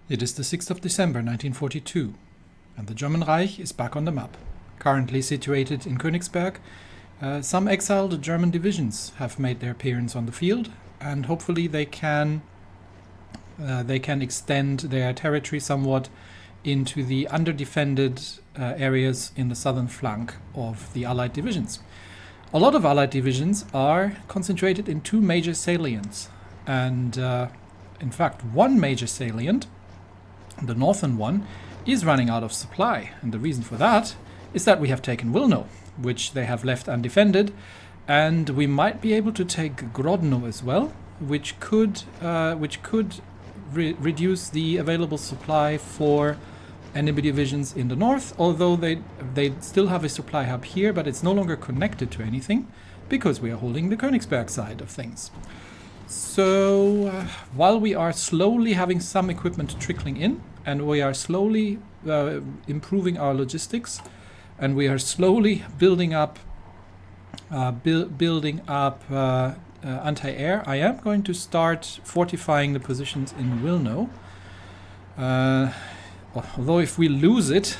It is the 6th of December 1942, and the German Reich is back on the map. Currently situated in Königsberg, some exiled German divisions have made their appearance on the field, and hopefully they can extend their territory somewhat into the underdefended areas in the southern flank of the Allied divisions. A lot of Allied divisions are concentrated in two major salients, and in fact one major salient, the northern one, is running out of supply, and the reason for that is that we have taken Wilno, which they have left undefended, and we might be able to take Grodno as well, which could reduce the available supply for enemy divisions in the north, although they still have a supply hub here, but it's no longer connected to anything because we are holding the Königsberg side of things. So while we are slowly having some equipment trickling in, and we are slowly improving our logistics, and we are slowly building up anti-air, I am going to start fortifying the positions in Wilno. Although if we lose it,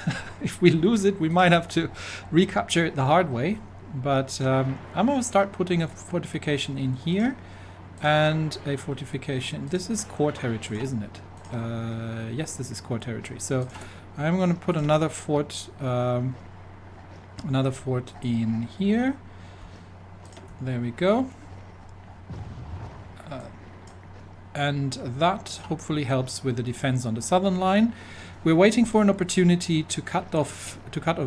we might have to recapture it the hard way. But I'm going to start putting a fortification in here. And a fortification. This is core territory, isn't it? Yes, this is core territory. So I'm going to put another fort in here. There we go. And that hopefully helps with the defense on the southern line. We're waiting for an opportunity to cut off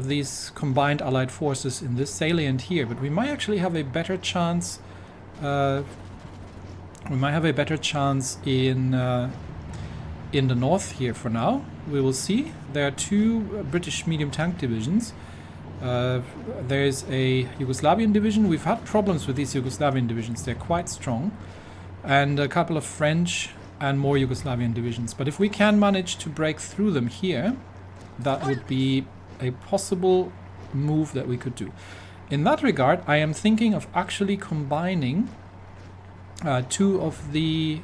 these combined Allied forces in this salient here, but we might actually have a better chance. We might have a better chance in the north here for now. We will see. There are two British medium tank divisions. There's a Yugoslavian division. We've had problems with these Yugoslavian divisions. They're quite strong. And a couple of French and more Yugoslavian divisions. But if we can manage to break through them here, that would be a possible move that we could do. In that regard, I am thinking of actually combining two of the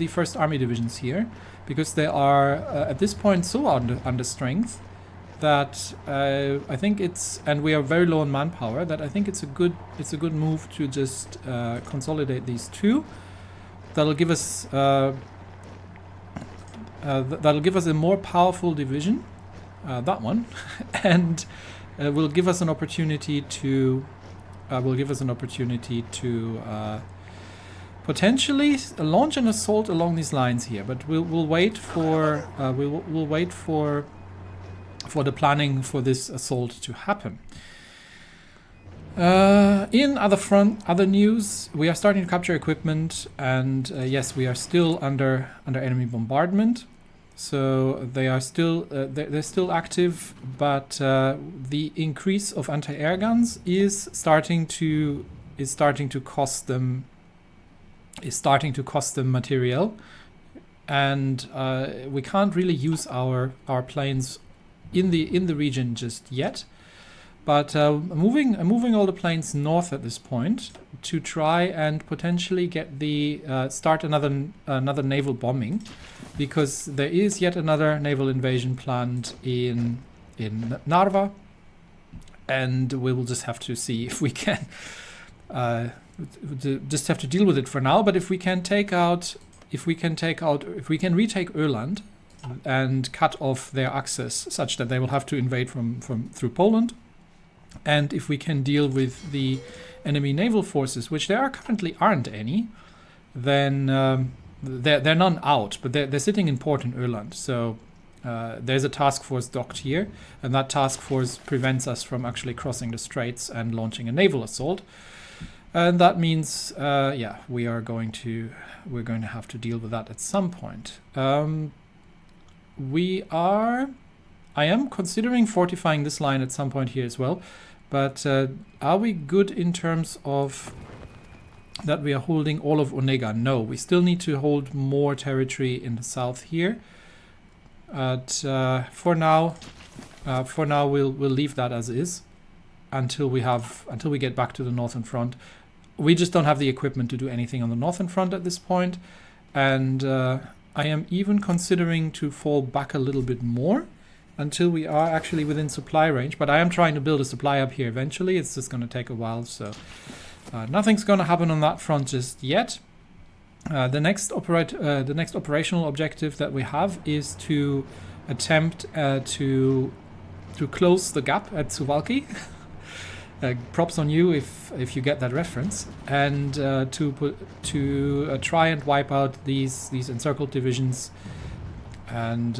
First Army divisions here, because they are at this point so under strength that I think and we are very low on manpower, that I think it's a good move to just consolidate these two. That'll give us a more powerful division, that one, and will give us an opportunity to potentially launch an assault along these lines here, but we'll wait for the planning for this assault to happen. In other news, we are starting to capture equipment, and yes, we are still under enemy bombardment. So they are still they're still active, but the increase of anti-air guns is starting to cost them. Is starting to cost them material, and we can't really use our planes in the region just yet. But moving all the planes north at this point to try and potentially get start another naval bombing, because there is yet another naval invasion planned in Narva, and we will just have to see if we can. Just have to deal with it for now. But if we can retake Öland and cut off their access such that they will have to invade through Poland, and if we can deal with the enemy naval forces, which there currently aren't any, then they're none out, but they're sitting in port in Öland. So there's a task force docked here, and that task force prevents us from actually crossing the straits and launching a naval assault. And that means, we're going to have to deal with that at some point. I am considering fortifying this line at some point here as well, but are we good in terms of that we are holding all of Onega? No, we still need to hold more territory in the south here. But for now we'll leave that as is until we get back to the northern front. We just don't have the equipment to do anything on the northern front at this point, and I am even considering to fall back a little bit more until we are actually within supply range. But I am trying to build a supply up here eventually. It's just going to take a while, so nothing's going to happen on that front just yet. The next operational objective that we have is to attempt to close the gap at Suwalki. Props on you if you get that reference, and to try and wipe out these encircled divisions, and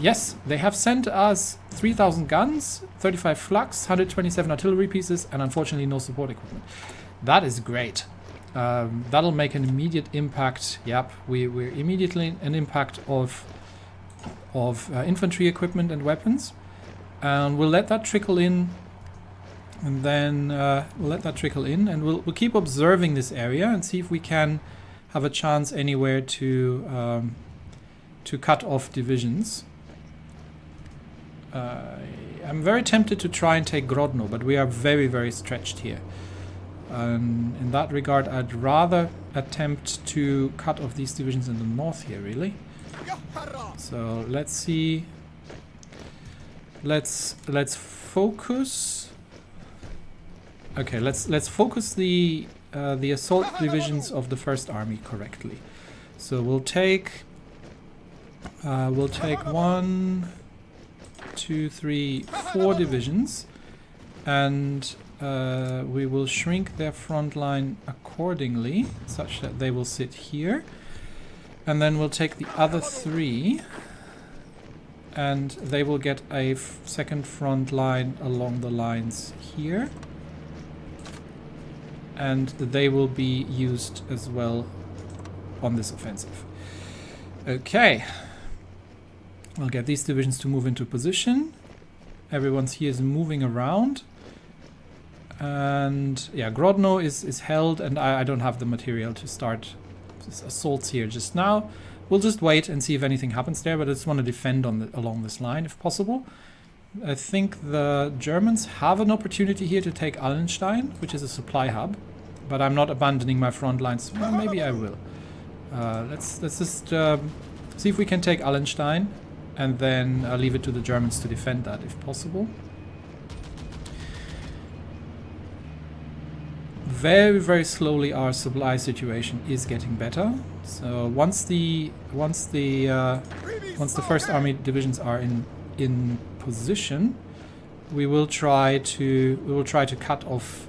yes, they have sent us 3,000 guns, 35 flaks, 127 artillery pieces, and unfortunately no support equipment. That is great. That'll make an immediate impact. Yep, we're immediately an impact of infantry equipment and weapons, and we'll let that trickle in, and then we'll keep observing this area and see if we can have a chance anywhere to cut off divisions. I'm very tempted to try and take Grodno, but we are very, very stretched here. In that regard, I'd rather attempt to cut off these divisions in the north here, really. So let's see. Let's focus. Okay, let's focus the assault divisions of the First Army correctly. So we'll take 1, 2, 3, 4 divisions, and we will shrink their front line accordingly, such that they will sit here. And then we'll take the other 3, and they will get a second front line along the lines here. And they will be used as well on this offensive. Okay. I'll get these divisions to move into position. Everyone's here is moving around. And yeah, Grodno is held, and I don't have the material to start assaults here just now. We'll just wait and see if anything happens there, but I just want to defend along this line if possible. I think the Germans have an opportunity here to take Allenstein, which is a supply hub, but I'm not abandoning my front lines. Well, maybe I will. Let's just see if we can take Allenstein, and then leave it to the Germans to defend that if possible. Very, very slowly our supply situation is getting better. So once the First Army divisions are in position, we will try to cut off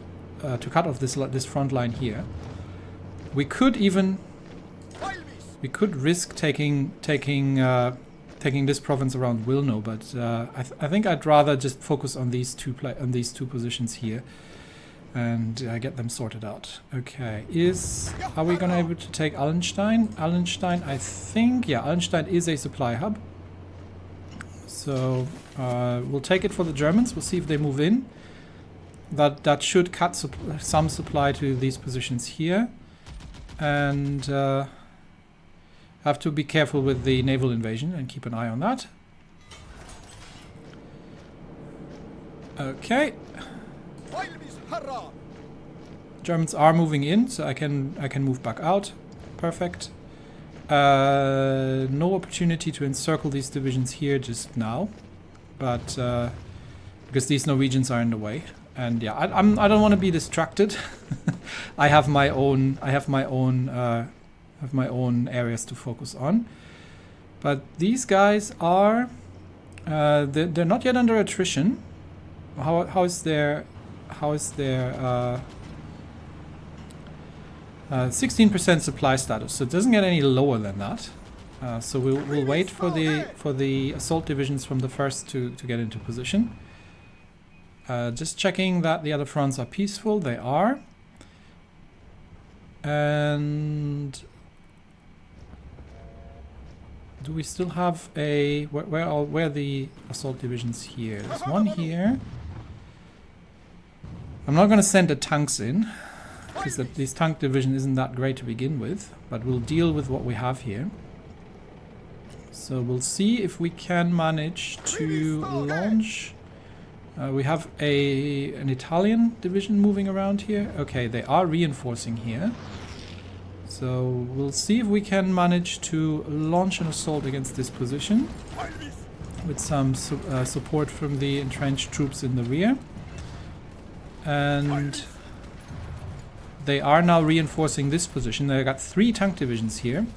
this front line here. We could risk taking this province around Wilno, but I think I'd rather just focus on these two positions here and get them sorted out. Okay, are we gonna able to take Allenstein? Allenstein, I think, yeah, Allenstein is a supply hub. So we'll take it for the Germans. We'll see if they move in. That should cut some supply to these positions here, and have to be careful with the naval invasion and keep an eye on that. Okay. Germans are moving in, so I can move back out. Perfect. No opportunity to encircle these divisions here just now, but because these Norwegians are in the way, and yeah, I don't want to be distracted. I have my own areas to focus on, but these guys are they're not yet under attrition. How is their 16% supply status? So it doesn't get any lower than that. So we'll wait for the assault divisions from the first to get into position. Just checking that the other fronts are peaceful. They are. And do we still have a where are the assault divisions here? There's one here. I'm not going to send the tanks in, because this tank division isn't that great to begin with, but we'll deal with what we have here. So we'll see if we can manage to launch We have an Italian division moving around here. Okay, they are reinforcing here. So we'll see if we can manage to launch an assault against this position with some support from the entrenched troops in the rear. And they are now reinforcing this position. They've got 3 tank divisions here.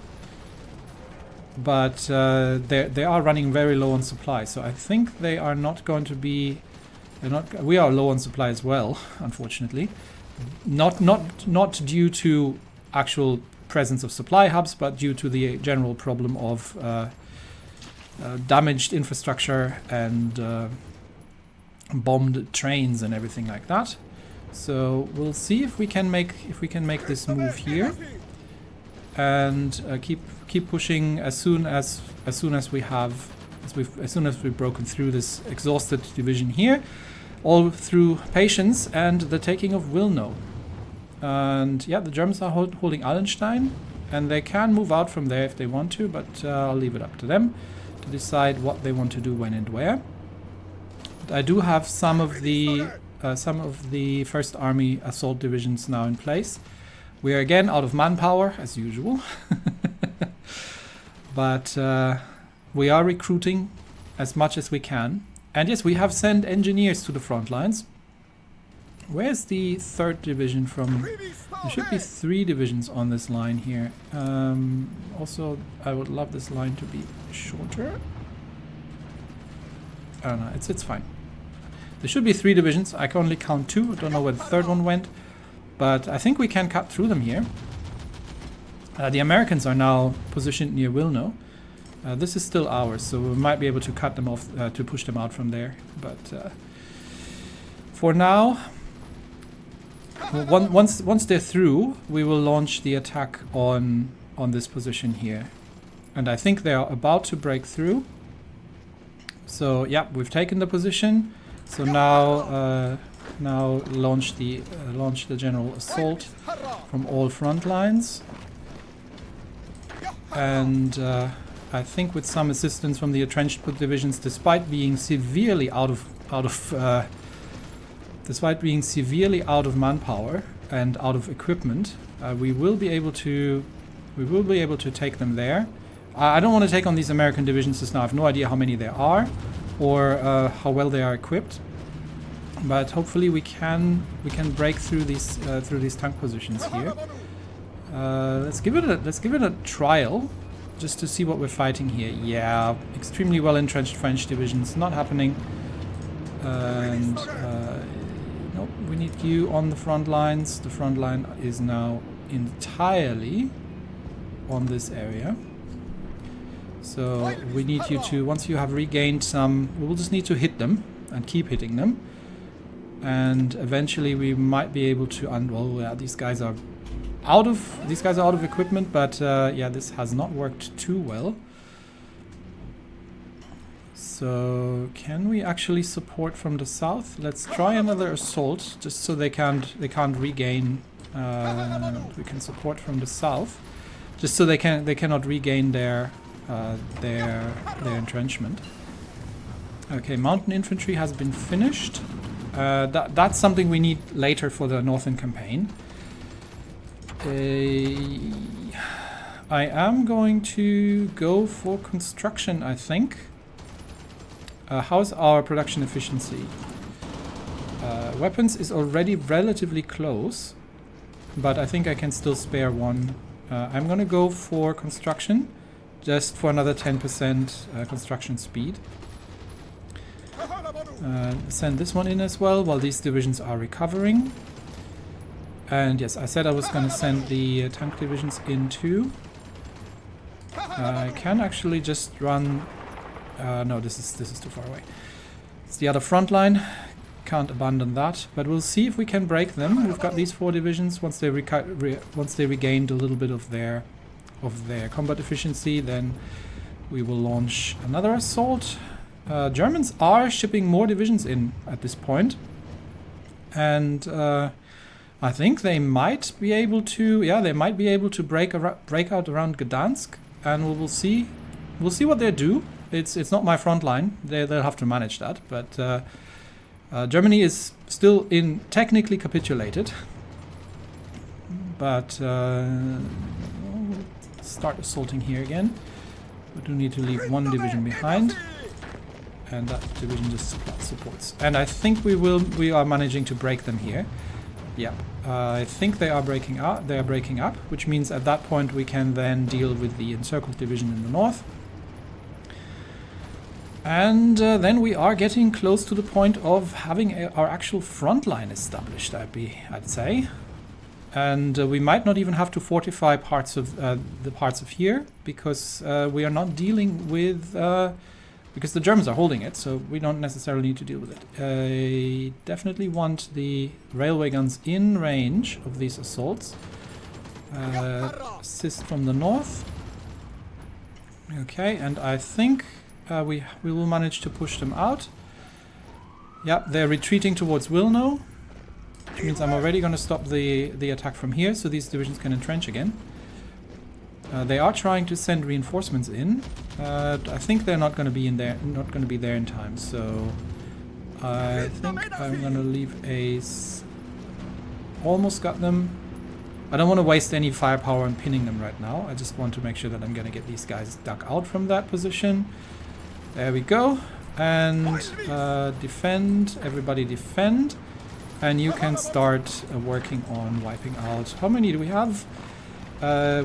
But they are running very low on supply. So I think they are not going to be... we are low on supply as well, unfortunately. Not due to actual presence of supply hubs, but due to the general problem of damaged infrastructure and bombed trains and everything like that. So we'll see if we can make this move here and keep pushing as soon as we've broken through this exhausted division here, all through patience and the taking of Wilno. And yeah, the Germans are holding Allenstein, and they can move out from there if they want to, but I'll leave it up to them to decide what they want to do when and where. But I do have some of the First Army assault divisions now in place. We are again out of manpower as usual, but we are recruiting as much as we can. And yes, we have sent engineers to the front lines. Where's the 3rd division from? There should be 3 divisions on this line here. Also, I would love this line to be shorter. I don't know, it's fine. There should be 3 divisions. I can only count 2. I don't know where the 3rd one went. But I think we can cut through them here. The Americans are now positioned near Wilno. This is still ours, so we might be able to cut them off, to push them out from there. But for now, once they're through, we will launch the attack on this position here. And I think they are about to break through. So yeah, we've taken the position. So now launch the general assault from all front lines. And I think with some assistance from the entrenched divisions, despite being severely out of manpower and out of equipment, we will be able to take them there. I don't want to take on these American divisions just now. I have no idea how many there are or how well they are equipped. But hopefully we can break through these tank positions here. Let's give it a trial, just to see what we're fighting here. Yeah, extremely well entrenched French divisions, not happening. And nope, we need you on the front lines. The front line is now entirely on this area. So we need you to, once you have regained some, we will just need to hit them and keep hitting them. And eventually we might be able to, well, yeah, these guys are out of equipment, but yeah, this has not worked too well. So can we actually support from the south? Let's try another assault, just so they can't regain. We can support from the south, just so they cannot regain their entrenchment. Okay, mountain infantry has been finished. That's something we need later for the northern campaign. I am going to go for construction, I think. How's our production efficiency? Weapons is already relatively close, but I think I can still spare one. I'm going to go for construction, just for another 10% construction speed. Send this one in as well, while these divisions are recovering. And yes, I said I was going to send the tank divisions in too. I can actually just run... no, this is too far away. It's the other front line. Can't abandon that, but we'll see if we can break them. We've got these 4 divisions. Once they regained a little bit of their combat efficiency, then we will launch another assault. Germans are shipping more divisions in at this point, and I think they might be able to. Yeah, they might be able to break out around Gdansk, and we'll see. We'll see what they do. It's not my front line. They'll have to manage that, but Germany is still technically capitulated, but start assaulting here again. We do need to leave one division behind, and that division just supports. And I think we are managing to break them here. Yep, I think they are breaking up. They are breaking up, which means at that point we can then deal with the encircled division in the north. And then we are getting close to the point of having our actual front line established, I'd say. And we might not even have to fortify parts of the parts of here, because we are not dealing with... because the Germans are holding it, so we don't necessarily need to deal with it. I definitely want the railway guns in range of these assaults. Assist from the north. Okay, and I think... we will manage to push them out. Yep, they're retreating towards Wilno, which means I'm already going to stop the attack from here, so these divisions can entrench again. They are trying to send reinforcements in. I think they're not going to be in there, there in time. So I think I'm going to leave a. Almost got them. I don't want to waste any firepower on pinning them right now. I just want to make sure that I'm going to get these guys dug out from that position. There we go. And defend. Everybody defend. And you can start working on wiping out. How many do we have?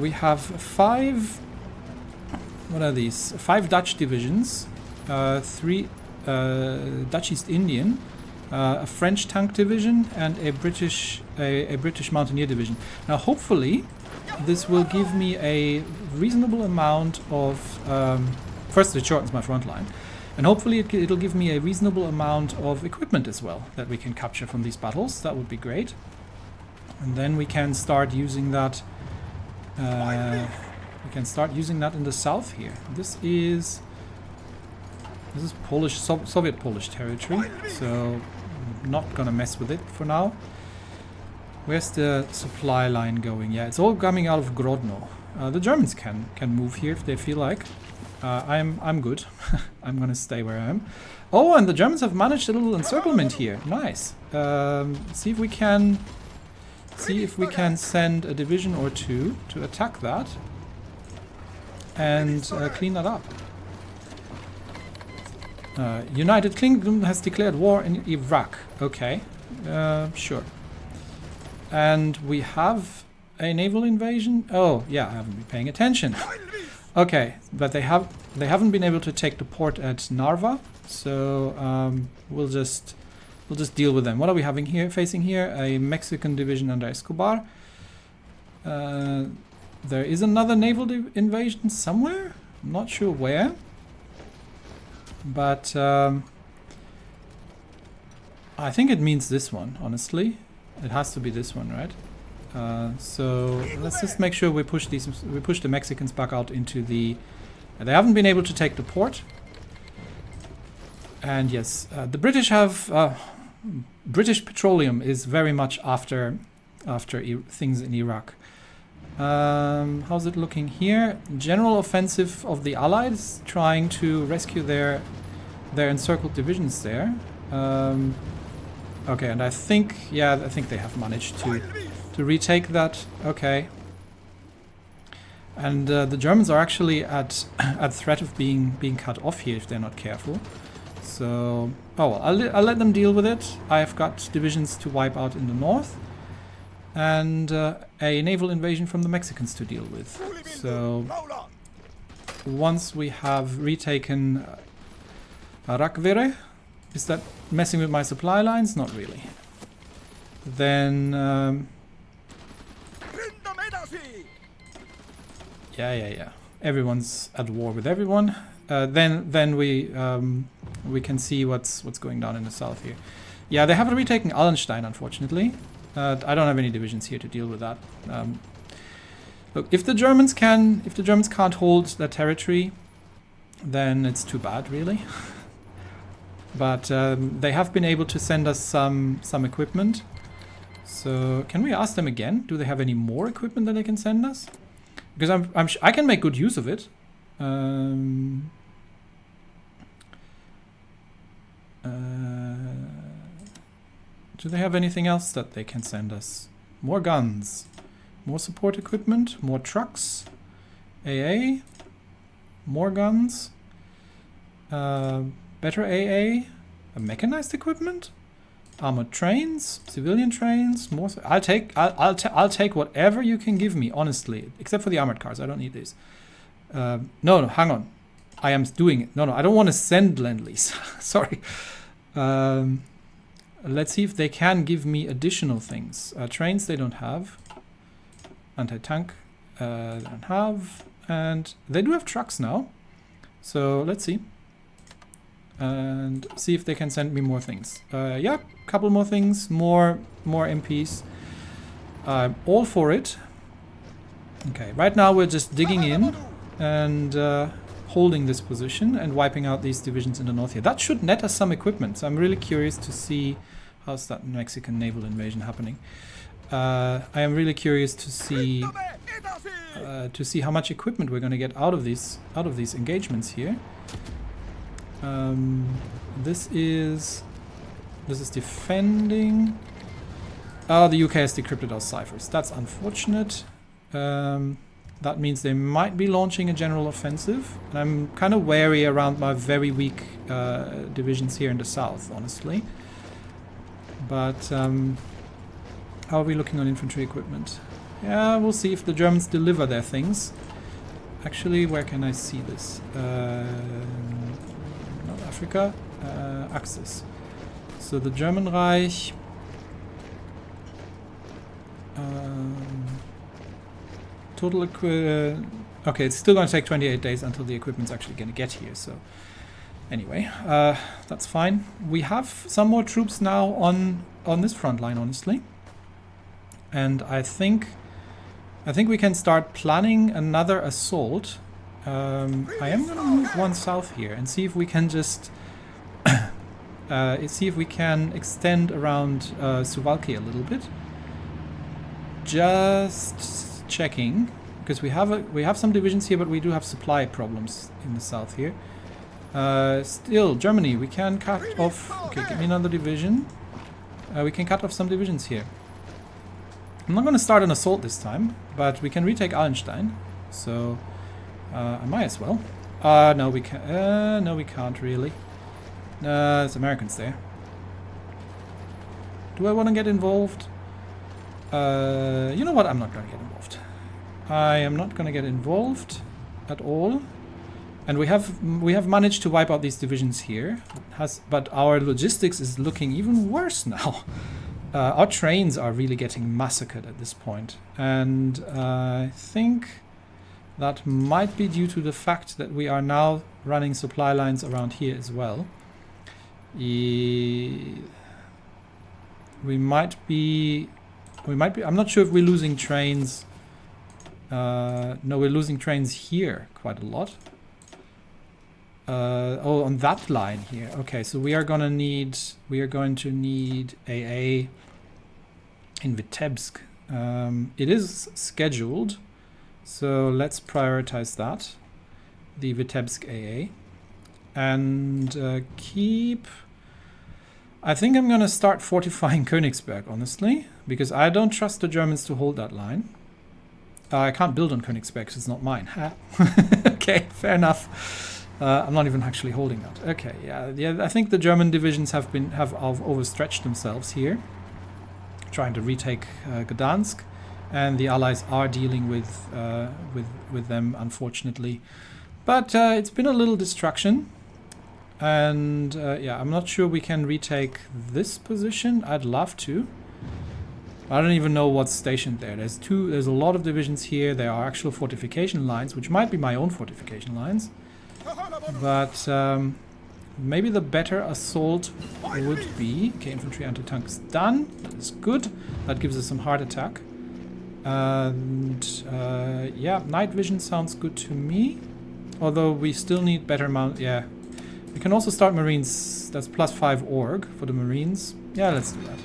We have 5. What are these? 5 Dutch divisions. 3 Dutch East Indian. A French tank division and a British mountaineer division. Now, hopefully, this will give me a reasonable amount of. First, it shortens my front line, and hopefully, it'll give me a reasonable amount of equipment as well that we can capture from these battles. That would be great, and then we can start using that. We can start using that in the south here. This is Polish, Soviet Polish territory, so I'm not gonna mess with it for now. Where's the supply line going? Yeah, it's all coming out of Grodno. The Germans can move here if they feel like. I'm good. I'm gonna stay where I am. Oh, and the Germans have managed a little encirclement here. Nice. See if we can send a division or two to attack that and clean that up. United Kingdom has declared war in Iraq. Okay, sure. And we have a naval invasion. Oh, yeah, I haven't been paying attention. Okay, but they haven't been able to take the port at Narva, so we'll just deal with them. What are we having here? Facing here, a Mexican division under Escobar. There is another naval invasion somewhere. I'm not sure where. But I think it means this one, honestly. It has to be this one, right? So let's just make sure we push the Mexicans back out into the... They haven't been able to take the port. And yes, the British have... British petroleum is very much after things in Iraq. How's it looking here? General offensive of the Allies, trying to rescue their encircled divisions there. Okay, and I think they have managed to retake that. Okay. And the Germans are actually at threat of being cut off here if they're not careful. So, oh well, I'll let them deal with it. I've got divisions to wipe out in the north. And a naval invasion from the Mexicans to deal with. So once we have retaken Rakvere, is that messing with my supply lines? Not really. Then yeah. Everyone's at war with everyone. Then we can see what's going down in the south here. Yeah, they haven't retaken Allenstein, unfortunately. I don't have any divisions here to deal with that. Look, if the Germans can't hold that territory, then it's too bad, really. But they have been able to send us some equipment. So can we ask them again? Do they have any more equipment that they can send us? Because I can make good use of it. Do they have anything else that they can send us? More guns. More support equipment. More trucks. AA. More guns. Better AA. Mechanized equipment. Armored trains. Civilian trains. More. I'll take whatever you can give me, honestly. Except for the armored cars. I don't need these. No, hang on. I am doing it. No, I don't want to send Lend-Lease. Sorry. Let's see if they can give me additional things. Trains they don't have. Anti-tank they don't have. And they do have trucks now. So let's see. And see if they can send me more things. Yeah, a couple more things. More MPs. I'm all for it. Okay, right now we're just digging in and holding this position and wiping out these divisions in the north here. That should net us some equipment. So I'm really curious to see how's that Mexican naval invasion happening. I am really curious to see how much equipment we're going to get out of these engagements here. This is defending. Oh, the UK has decrypted our ciphers. That's unfortunate. That means they might be launching a general offensive. And I'm kind of wary around my very weak divisions here in the south, honestly. But how are we looking on infantry equipment? Yeah, we'll see if the Germans deliver their things. Actually, where can I see this? Not Africa. Axis. So the German Reich... total okay, it's still going to take 28 days until the equipment's actually going to get here. So anyway, that's fine. We have some more troops now on this front line, honestly. And I think we can start planning another assault. I am going to move one south here and see if we can just see if we can extend around Suwalki a little bit. Just checking, because we have some divisions here, but we do have supply problems in the south here. Still, Germany, we can cut off. Okay, give me another division. We can cut off some divisions here. I'm not going to start an assault this time, but we can retake Allenstein. So I might as well. No, we can. No, we can't really. There's Americans there. Do I want to get involved? You know what? I'm not going to get involved. I am not going to get involved at all. And we have managed to wipe out these divisions here. But our logistics is looking even worse now. Our trains are really getting massacred at this point. And I think that might be due to the fact that we are now running supply lines around here as well. We might be... I'm not sure if we're losing trains. No, we're losing trains here quite a lot. Oh, on that line here. Okay, so we are going to need AA in Vitebsk. It is scheduled, so let's prioritize that. The Vitebsk AA. And keep... I think I'm going to start fortifying Königsberg, honestly, because I don't trust the Germans to hold that line. I can't build on Königsberg because it's not mine. Okay, fair enough. I'm not even actually holding that. Okay, yeah. I think the German divisions have overstretched themselves here, trying to retake Gdansk, and the Allies are dealing with them, unfortunately. But it's been a little destruction. And yeah, I'm not sure we can retake this position. I'd love to. I don't even know what's stationed there. There's a lot of divisions here. There are actual fortification lines, which might be my own fortification lines. But maybe the better assault would be... Okay, infantry anti-tank is done. That is good. That gives us some hard attack. And yeah, night vision sounds good to me. Although we still need better mount... Yeah. We can also start Marines. That's +5 org for the Marines. Yeah, let's do that.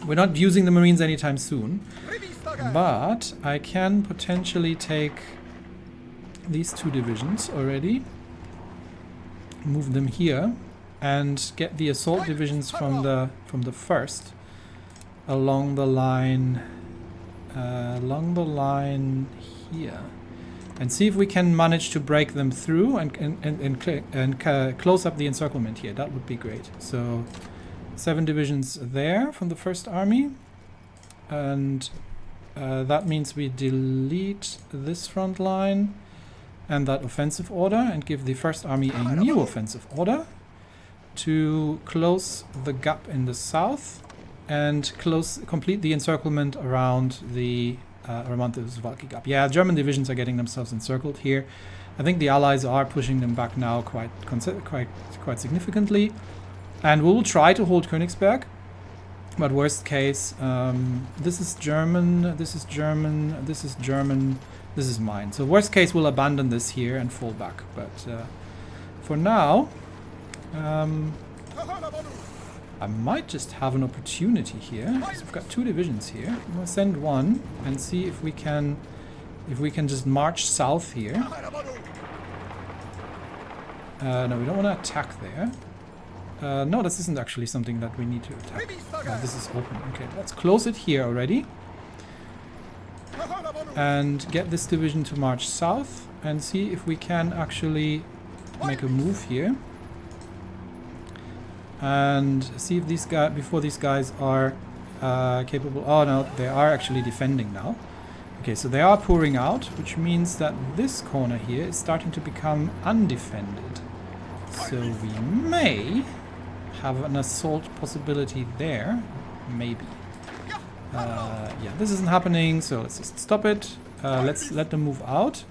We're not using the Marines anytime soon. But I can potentially take these 2 divisions already. Move them here. and get the assault divisions from the first along the line here, and see if we can manage to break them through and close up the encirclement here. That would be great. So 7 divisions there from the first army, and that means we delete this front line and that offensive order and give the first army a new offensive order to close the gap in the south and complete the encirclement around the Suwalki gap. Yeah, German divisions are getting themselves encircled here. I think the Allies are pushing them back now quite significantly, and we will try to hold Königsberg. But worst case, this is German, this is German, this is German, this is mine. So worst case, we'll abandon this here and fall back. But for now, I might just have an opportunity here. So we've got 2 divisions here. I'm gonna send one and see if we can just march south here. No, we don't want to attack there. No, this isn't actually something that we need to attack. This is open. Okay, let's close it here already. And get this division to march south and see if we can actually make a move here. And see if these guys, before these guys are capable. Oh no, they are actually defending now. Okay, so they are pouring out, which means that this corner here is starting to become undefended. So we may have an assault possibility there, maybe. Yeah, this isn't happening, so let's just stop it. Let's let them move out.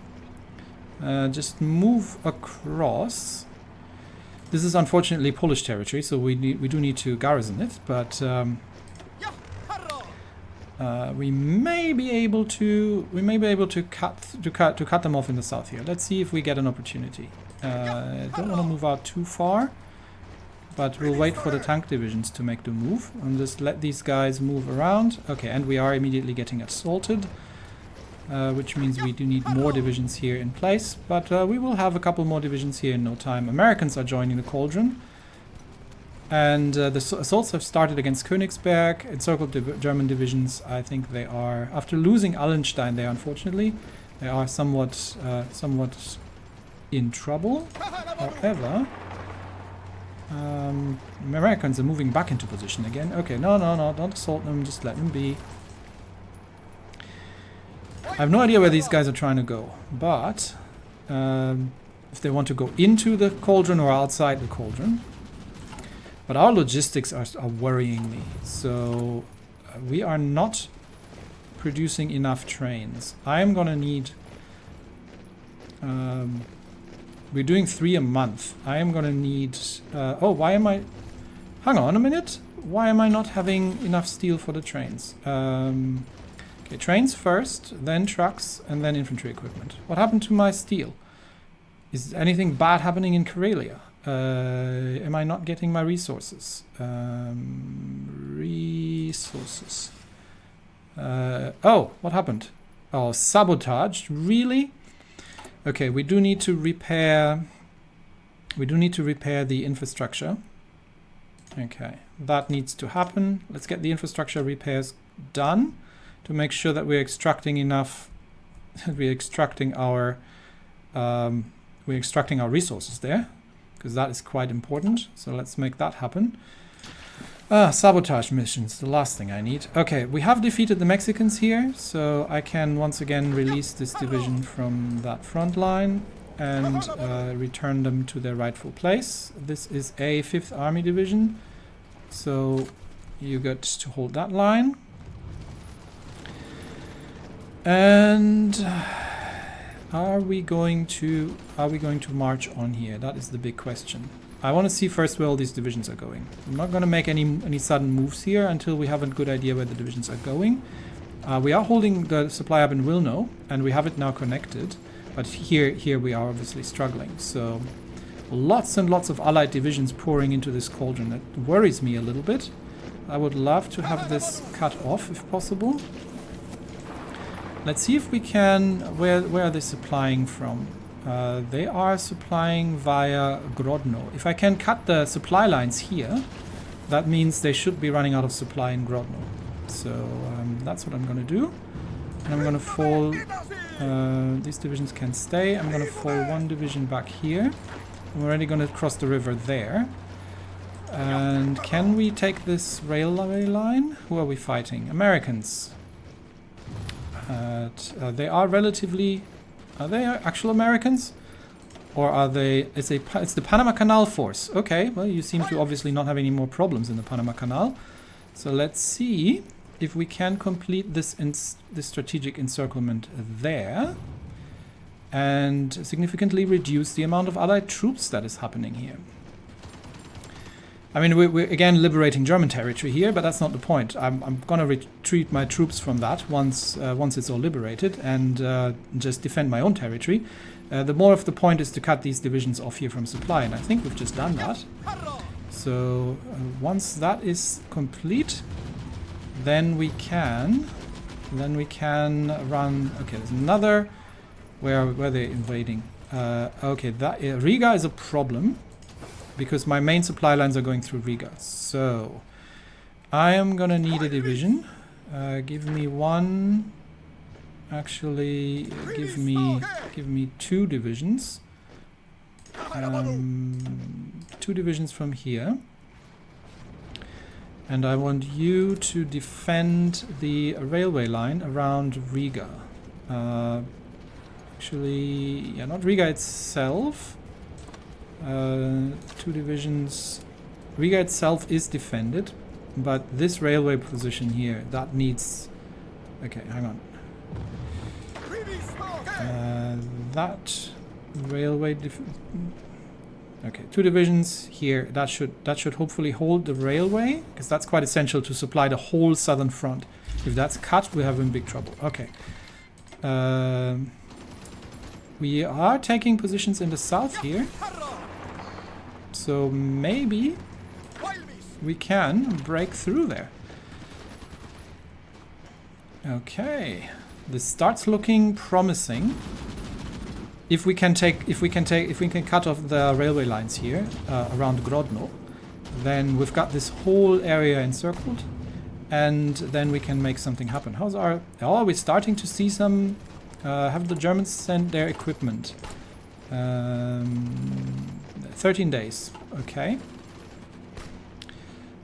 Just move across. This is unfortunately Polish territory, so we do need to garrison it, but we may be able to cut them off in the south here. Let's see if we get an opportunity. Don't want to move out too far, but we'll wait for the tank divisions to make the move and just let these guys move around. Okay, and we are immediately getting assaulted, which means we do need more divisions here in place, but we will have a couple more divisions here in no time. Americans are joining the cauldron, and the assaults have started against Königsberg, encircled German divisions. I think they are, after losing Allenstein there, unfortunately, they are somewhat in trouble. However, Americans are moving back into position again. Okay, no, don't assault them, just let them be. I have no idea where these guys are trying to go, but if they want to go into the cauldron or outside the cauldron. But our logistics are worrying me, so we are not producing enough trains. I am gonna need... we're doing 3 a month. I am gonna need... oh, why am I... Hang on a minute. Why am I not having enough steel for the trains? Okay, trains first, then trucks, and then infantry equipment. What happened to my steel? Is anything bad happening in Karelia? Am I not getting my resources? Resources. Oh, what happened? Oh, sabotaged? Really? Okay, we do need to repair... We do need to repair the infrastructure. Okay, that needs to happen. Let's get the infrastructure repairs done to make sure that we're extracting enough... we're extracting our resources there, because that is quite important. So let's make that happen. Sabotage missions, the last thing I need. Okay, we have defeated the Mexicans here, so I can once again release this division from that front line and return them to their rightful place. This is a 5th Army Division, so you get to hold that line. And are we going to march on here? That is the big question. I want to see first where all these divisions are going. I'm not going to make any sudden moves here until we have a good idea where the divisions are going. We are holding the supply hub in Wilno, and we have it now connected. But here we are obviously struggling. So lots and lots of allied divisions pouring into this cauldron. That worries me a little bit. I would love to have this cut off if possible. Let's see if we can... Where are they supplying from? They are supplying via Grodno. If I can cut the supply lines here, that means they should be running out of supply in Grodno. So that's what I'm going to do. And I'm going to fall... these divisions can stay. I'm going to fall one division back here. I'm already going to cross the river there. And can we take this railway line? Who are we fighting? Americans. They are relatively... Are they actual Americans? Or are they... It's the Panama Canal Force. Okay, well, you seem to obviously not have any more problems in the Panama Canal. So let's see if we can complete this strategic encirclement there. And significantly reduce the amount of allied troops that is happening here. I mean, we're again liberating German territory here, but that's not the point. I'm going to retreat my troops from that once it's all liberated and just defend my own territory. The more of the point is to cut these divisions off here from supply, and I think we've just done that. So once that is complete, then we can run. Okay, there's another. Where are they invading? Okay, that Riga is a problem. Because my main supply lines are going through Riga. So I am gonna need a division. Give me one. Actually, give me two divisions. 2 divisions from here. And I want you to defend the railway line around Riga. Actually, yeah, not Riga itself. 2 divisions. Riga itself is defended, but this railway position here, that needs... Okay, hang on. That railway... Okay, 2 divisions here. That should hopefully hold the railway, because that's quite essential to supply the whole southern front. If that's cut, we're having big trouble. Okay. We are taking positions in the south here. So maybe we can break through there. Okay, this starts looking promising. If we can cut off the railway lines here around Grodno, then we've got this whole area encircled, and then we can make something happen. How's our? Oh, we're starting to see some. Have the Germans sent their equipment? 13 days, okay.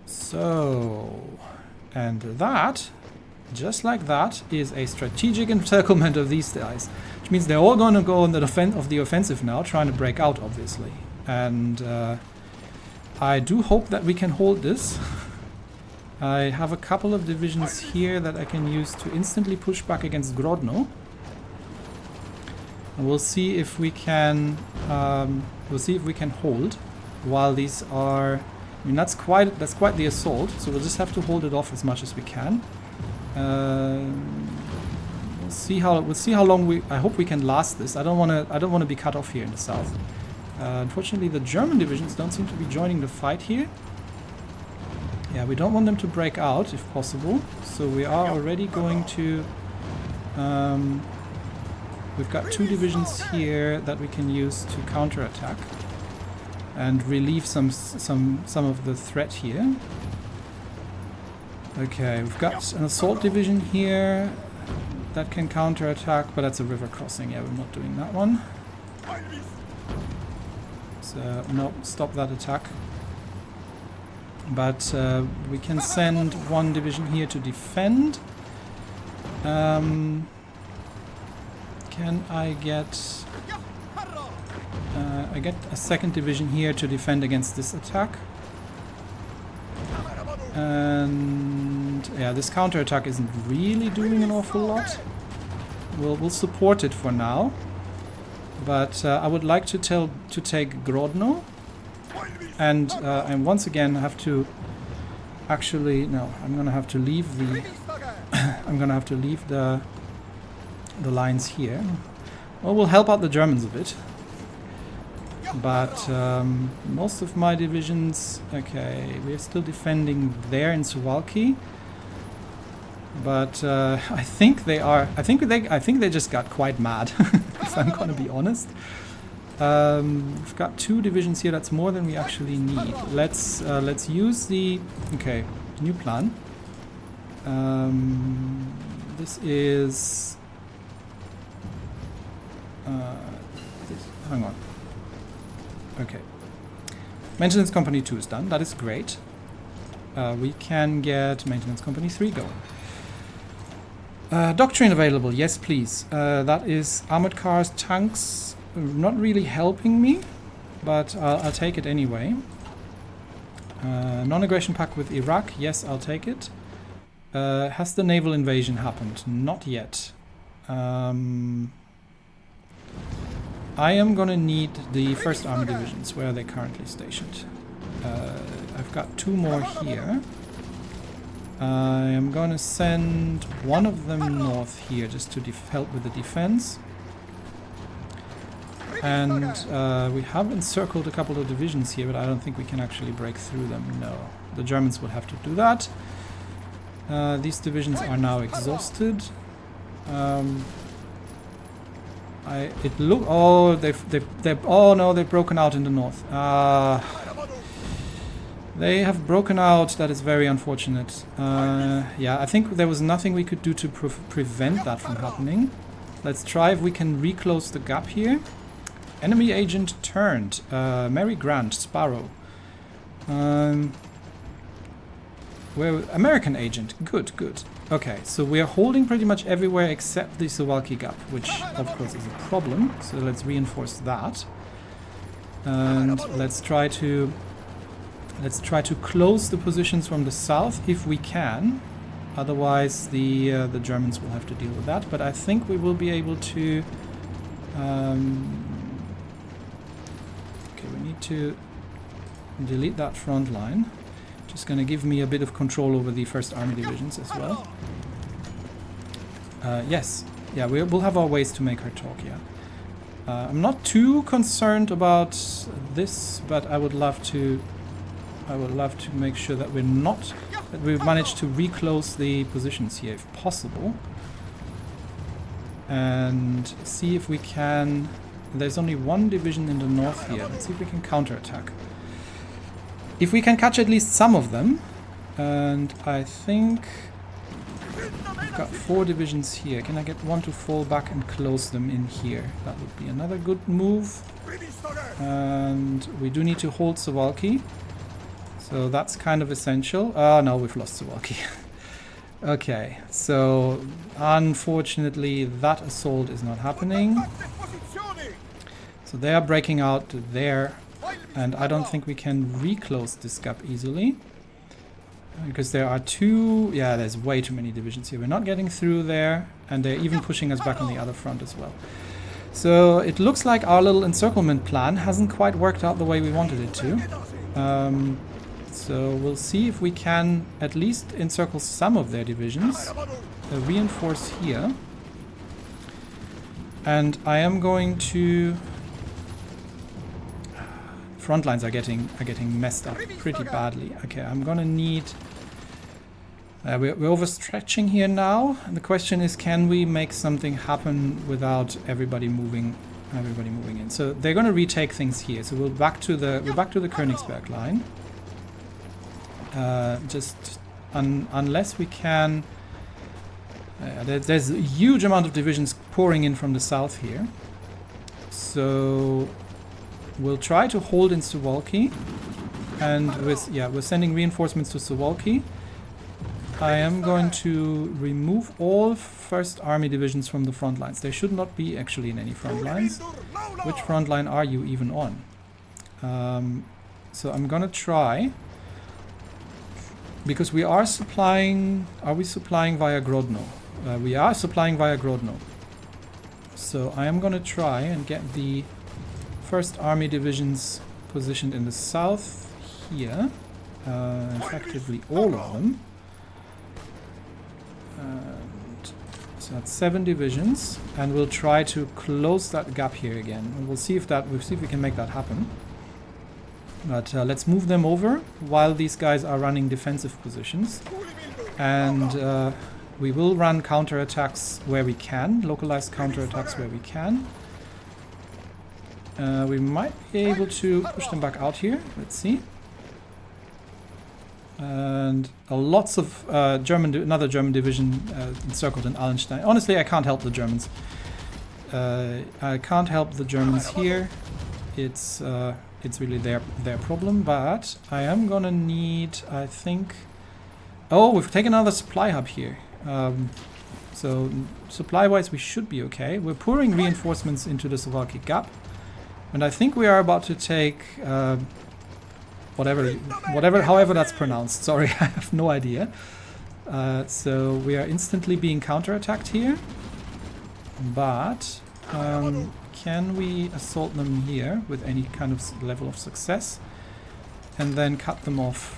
So, and that, just like that, is a strategic encirclement of these guys. Which means they're all going to go on the offensive now, trying to break out, obviously. And I do hope that we can hold this. I have a couple of divisions here that I can use to instantly push back against Grodno. And we'll see if we can hold while these are... I mean, that's quite the assault, so we'll just have to hold it off as much as we can. We'll see how long I hope we can last this. I don't want to be cut off here in the south. Unfortunately, the German divisions don't seem to be joining the fight here. Yeah, we don't want them to break out if possible. So we are already going to... we've got 2 divisions here that we can use to counterattack and relieve some of the threat here. Okay, we've got an assault division here that can counterattack, but that's a river crossing. Yeah, we're not doing that one. So, no, stop that attack. But we can send 1 division here to defend. Can I get... I get a 2nd division here to defend against this attack. And yeah, this counterattack isn't really doing an awful lot. We'll support it for now. But I would like to take Grodno. And once again have to... Actually, no, I'm gonna have to leave the... I'm gonna have to leave the lines here. Well, we'll help out the Germans a bit. But most of my divisions... Okay, we're still defending there in Suwalki. But I think they are... I think they just got quite mad, if I'm gonna be honest. We've got 2 divisions here. That's more than we actually need. Let's use the... Okay, new plan. This is... hang on. Okay. Maintenance Company 2 is done. That is great. We can get Maintenance Company 3 going. Doctrine available. Yes, please. That is armored cars, tanks. Not really helping me, but I'll take it anyway. Non-aggression pact with Iraq. Yes, I'll take it. Has the naval invasion happened? Not yet. I am gonna need the 1st Army Divisions. Where are they currently stationed? I've got 2 more here. I am gonna send one of them north here just to help with the defense. And we have encircled a couple of divisions here, but I don't think we can actually break through them. No, the Germans will have to do that. These divisions are now exhausted. Oh, oh no, they've broken out in the north. They have broken out. That is very unfortunate. Yeah, I think there was nothing we could do to prevent that from happening. Let's try if we can reclose the gap here. Enemy agent turned. Mary Grant, Sparrow. Where American agent. Good, good. Okay, so we are holding pretty much everywhere except the Suwalki gap, which of course is a problem. So let's reinforce that. And let's try to close the positions from the south if we can. Otherwise, the Germans will have to deal with that. But I think we will be able to. Okay, we need to delete that front line. Just going to give me a bit of control over the 1st Army Divisions as well. Yes, yeah, we'll have our ways to make her talk. Yeah, I'm not too concerned about this, but I would love to make sure that we've managed to reclose the positions here if possible, and see if we can. There's only 1 division in the north here. Let's see if we can counterattack. If we can catch at least some of them, and I think we've got 4 divisions here. Can I get 1 to fall back and close them in here? That would be another good move. And we do need to hold Suwalki. So that's kind of essential. No, we've lost Suwalki. Okay, so unfortunately that assault is not happening. So they are breaking out there, and I don't think we can reclose this gap easily. Because there are 2... Yeah, there's way too many divisions here. We're not getting through there, and they're even pushing us back on the other front as well. So it looks like our little encirclement plan hasn't quite worked out the way we wanted it to. So we'll see if we can at least encircle some of their divisions, reinforce here, and I am going to... Front lines are getting messed up pretty badly. Okay, I'm gonna need... we're overstretching here now, and the question is, can we make something happen without everybody moving in? So they're gonna retake things here. So we're back to the Königsberg line. Unless we can... there's a huge amount of divisions pouring in from the south here. So we'll try to hold in Suwalki. And we're sending reinforcements to Suwalki. I am going to remove all 1st Army Divisions from the front lines. There should not be actually in any front lines. Which front line are you even on? So I'm gonna try... Because we are supplying... Are we supplying via Grodno? We are supplying via Grodno. So I am going to try and get the 1st Army Divisions positioned in the south here. Effectively all of them. And so that's 7 divisions. And we'll try to close that gap here again. And we'll see if we can make that happen. But let's move them over while these guys are running defensive positions. And we will run counterattacks where we can, localized counterattacks where we can. We might be able to push them back out here. Let's see. And lots of another German division encircled in Allenstein. Honestly, I can't help the Germans. I can't help the Germans here. It's really their problem. But I am gonna need, I think. Oh, we've taken another supply hub here. So supply-wise, we should be okay. We're pouring reinforcements into the Suwalki Gap, and I think we are about to take. However that's pronounced. Sorry, I have no idea. So we are instantly being counterattacked here. But can we assault them here with any kind of level of success? And then cut them off.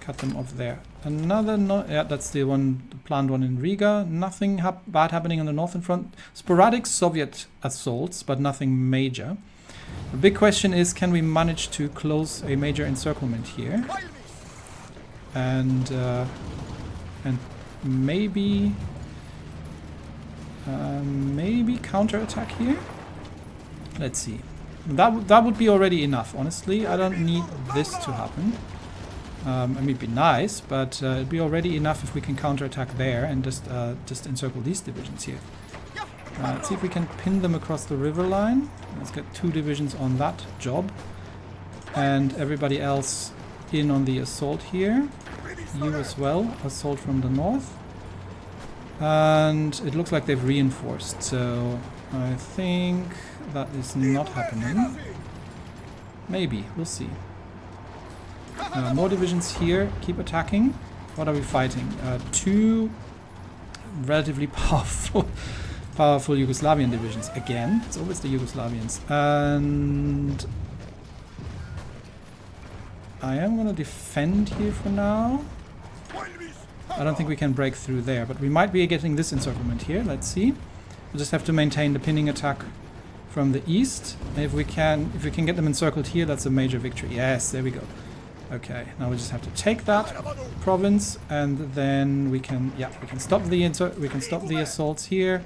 Cut them off there. Another, yeah, that's the planned one in Riga. Nothing bad happening on the northern front. Sporadic Soviet assaults, but nothing major. The big question is, can we manage to close a major encirclement here? And maybe counterattack here? Let's see. That would be already enough, honestly. I don't need this to happen. I mean, it'd be nice, but it'd be already enough if we can counterattack there and just encircle these divisions here. Let's see if we can pin them across the river line. Let's get 2 divisions on that job. And everybody else in on the assault here. You as well, assault from the north. And it looks like they've reinforced, so I think that is not happening. Maybe, we'll see. More divisions here, keep attacking. What are we fighting? 2 relatively powerful Yugoslavian divisions. Again, it's always the Yugoslavians. And I am going to defend here for now. I don't think we can break through there, but we might be getting this encirclement here. Let's see. We'll just have to maintain the pinning attack from the east. If we can get them encircled here, that's a major victory. Yes, there we go. Okay, now we just have to take that province, and then we can stop the assaults here.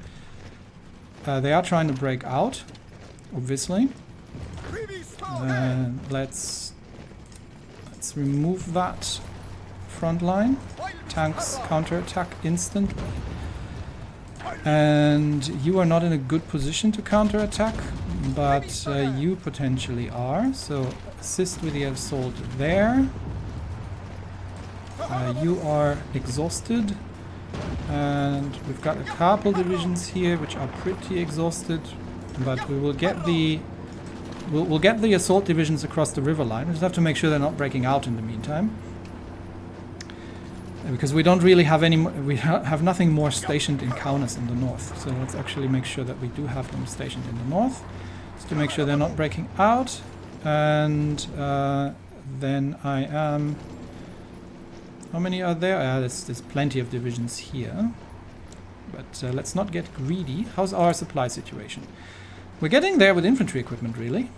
They are trying to break out, obviously. Let's remove that front line. Tanks counterattack instantly. And you are not in a good position to counterattack, but you potentially are. So assist with the assault there. You are exhausted. And we've got a couple divisions here which are pretty exhausted, but we will get the we'll get the assault divisions across the river line. We just have to make sure they're not breaking out in the meantime, because we don't really have any. We have nothing more stationed in Kaunas in the north. So let's actually make sure that we do have them stationed in the north, just to make sure they're not breaking out. And then I am. How many are there? There's plenty of divisions here. But let's not get greedy. How's our supply situation? We're getting there with infantry equipment, really.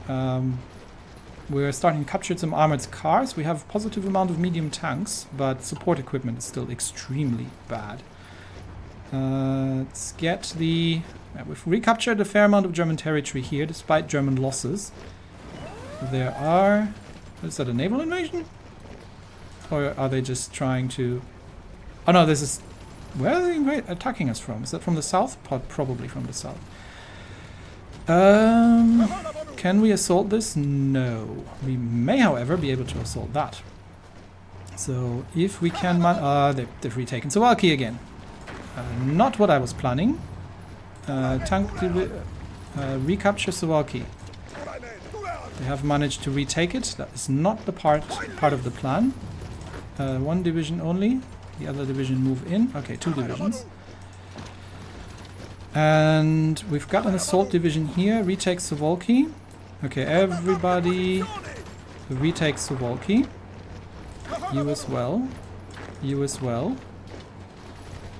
We're starting to capture some armored cars. We have a positive amount of medium tanks, but support equipment is still extremely bad. Let's get the... we've recaptured a fair amount of German territory here, despite German losses. There are... Is that a naval invasion? Or are they just trying to... Oh no, this is... Where are they attacking us from? Is that from the south? Probably from the south. Can we assault this? No. We may, however, be able to assault that. So, if we can... they've retaken Suwalki again. Not what I was planning. Recapture Suwalki. They have managed to retake it. That is not the part of the plan. 1 division only. The other division move in. Okay, 2 divisions. And we've got an assault division here. Retake Suwalki. Okay, everybody retake Suwalki. You as well. You as well.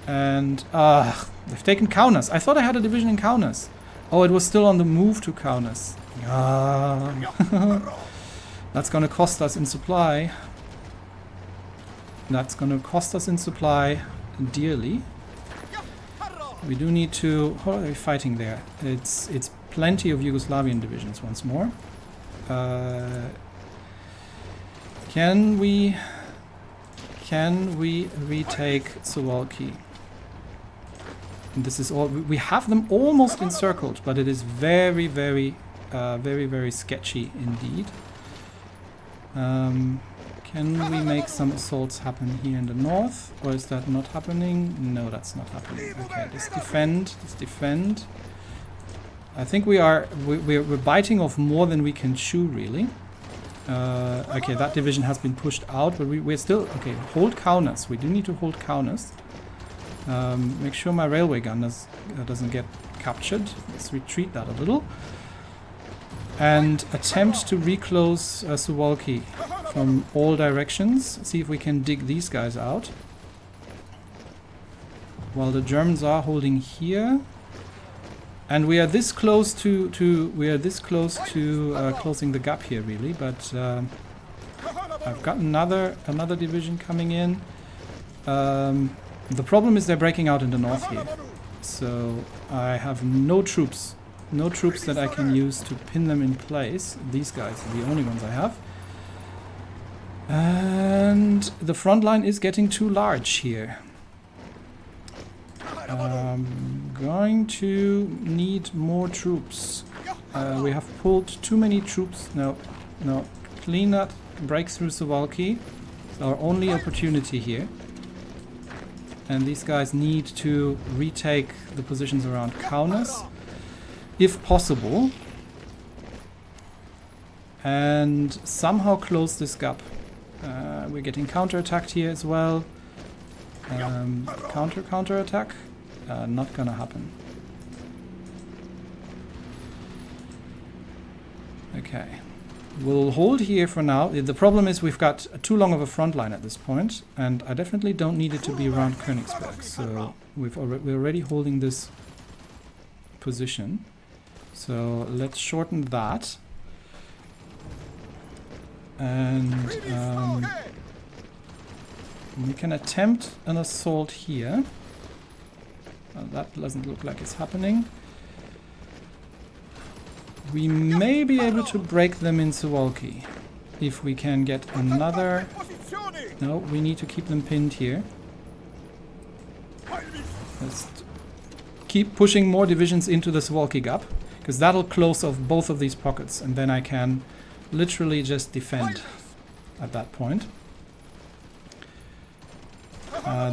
And they've taken Kaunas. I thought I had a division in Kaunas. Oh, it was still on the move to Kaunas. That's gonna cost us in supply. That's gonna cost us in supply dearly. We do need to... What are they fighting there? It's plenty of Yugoslavian divisions once more. Can we retake Suwalki? This is all... We have them almost encircled, but it is very, very, very sketchy indeed. Can we make some assaults happen here in the north? Or is that not happening? No, that's not happening. Okay, let's defend. Let's defend. I think we're biting off more than we can chew, really. Okay, that division has been pushed out, but we're still... Okay, hold Kaunas. We do need to hold Kaunas. Make sure my railway gun doesn't get captured. Let's retreat that a little. And attempt to reclose Suwalki from all directions. See if we can dig these guys out. While the Germans are holding here. And we are this close to closing the gap here, really. But I've got another division coming in. The problem is they're breaking out in the north here. So I have no troops. No troops that I can use to pin them in place. These guys are the only ones I have. And the front line is getting too large here. Going to need more troops. We have pulled too many troops. No. Clean that. Break through Suwalki. It's our only opportunity here. And these guys need to retake the positions around Kaunas, if possible, and somehow close this gap. We're getting counterattacked here as well. Counterattack. Not gonna happen. Okay. We'll hold here for now. The problem is we've got too long of a front line at this point, and I definitely don't need it to be around Königsberg. So we're already holding this position. So let's shorten that. And we can attempt an assault here. That doesn't look like it's happening. We may be able to break them in Suwalki if we can get another... No, we need to keep them pinned here. Let's keep pushing more divisions into the Suwalki gap, because that'll close off both of these pockets, and then I can literally just defend at that point.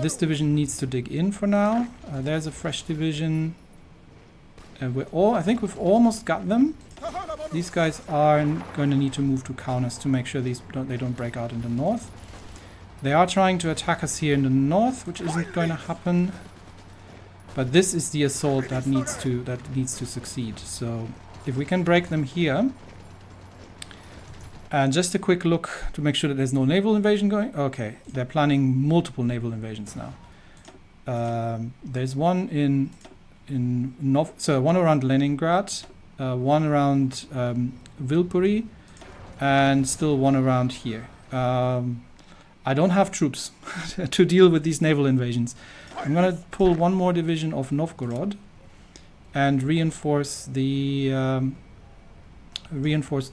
This division needs to dig in for now. There's a fresh division. I think we've almost got them. These guys are going to need to move to Kaunas to make sure they don't break out in the north. They are trying to attack us here in the north, which isn't going to happen. But this is the assault that needs to succeed. So if we can break them here, and just a quick look to make sure that there's no naval invasion going. Okay, they're planning multiple naval invasions now. There's one one around Leningrad, one around Vilpuri, and still one around here. I don't have troops to deal with these naval invasions. I'm gonna pull one more division of Novgorod and reinforce the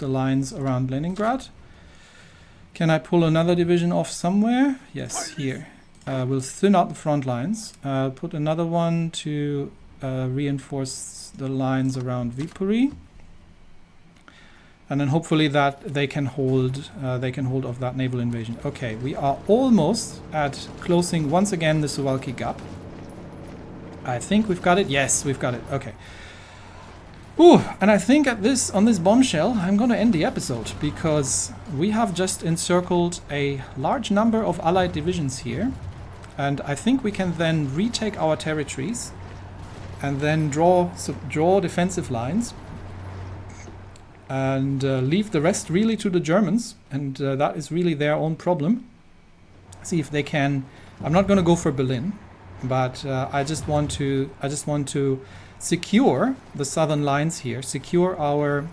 lines around Leningrad. Can I pull another division off somewhere? Yes, here. We'll thin out the front lines. Put another one to reinforce the lines around Viipuri, and then hopefully that they can hold off that naval invasion. Okay, we are almost at closing once again the Suwalki gap. I think we've got it. Yes, we've got it. Okay. Ooh, and I think on this bombshell, I'm going to end the episode, because we have just encircled a large number of Allied divisions here, and I think we can then retake our territories and then draw defensive lines and leave the rest really to the Germans, and that is really their own problem. See if they can. I'm not going to go for Berlin, but I just want to secure the southern lines here, secure our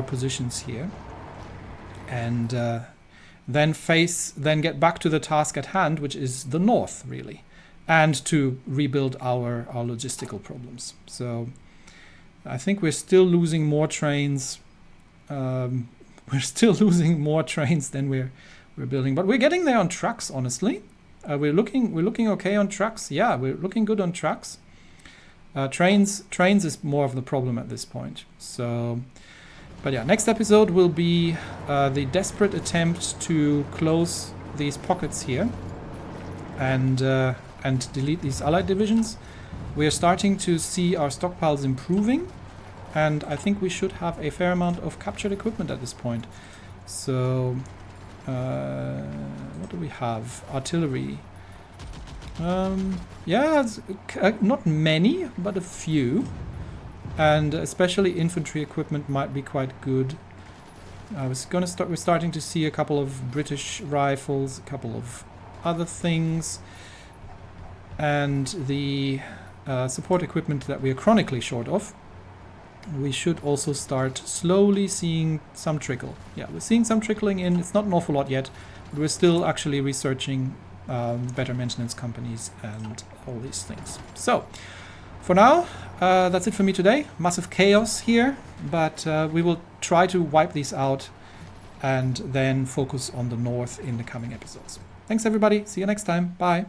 positions here, and then get back to the task at hand, which is the north, really. and to rebuild our logistical problems. So I think we're still losing more trains. We're still losing more trains than we're building, but we're getting there on trucks. Honestly, we're looking okay on trucks. Yeah, we're looking good on trucks. Trains is more of the problem at this point. So, but yeah, next episode will be the desperate attempt to close these pockets here and delete these allied divisions. We are starting to see our stockpiles improving, and I think we should have a fair amount of captured equipment at this point. So, what do we have? Artillery. Yeah, it's, not many, but a few. And especially infantry equipment might be quite good. We're starting to see a couple of British rifles, a couple of other things. And the support equipment that we are chronically short of, we should also start slowly seeing some trickle. Yeah, we're seeing some trickling in. It's not an awful lot yet, but we're still actually researching better maintenance companies and all these things. So, for now, that's it for me today. Massive chaos here, but we will try to wipe these out and then focus on the north in the coming episodes. Thanks everybody. See you next time. Bye.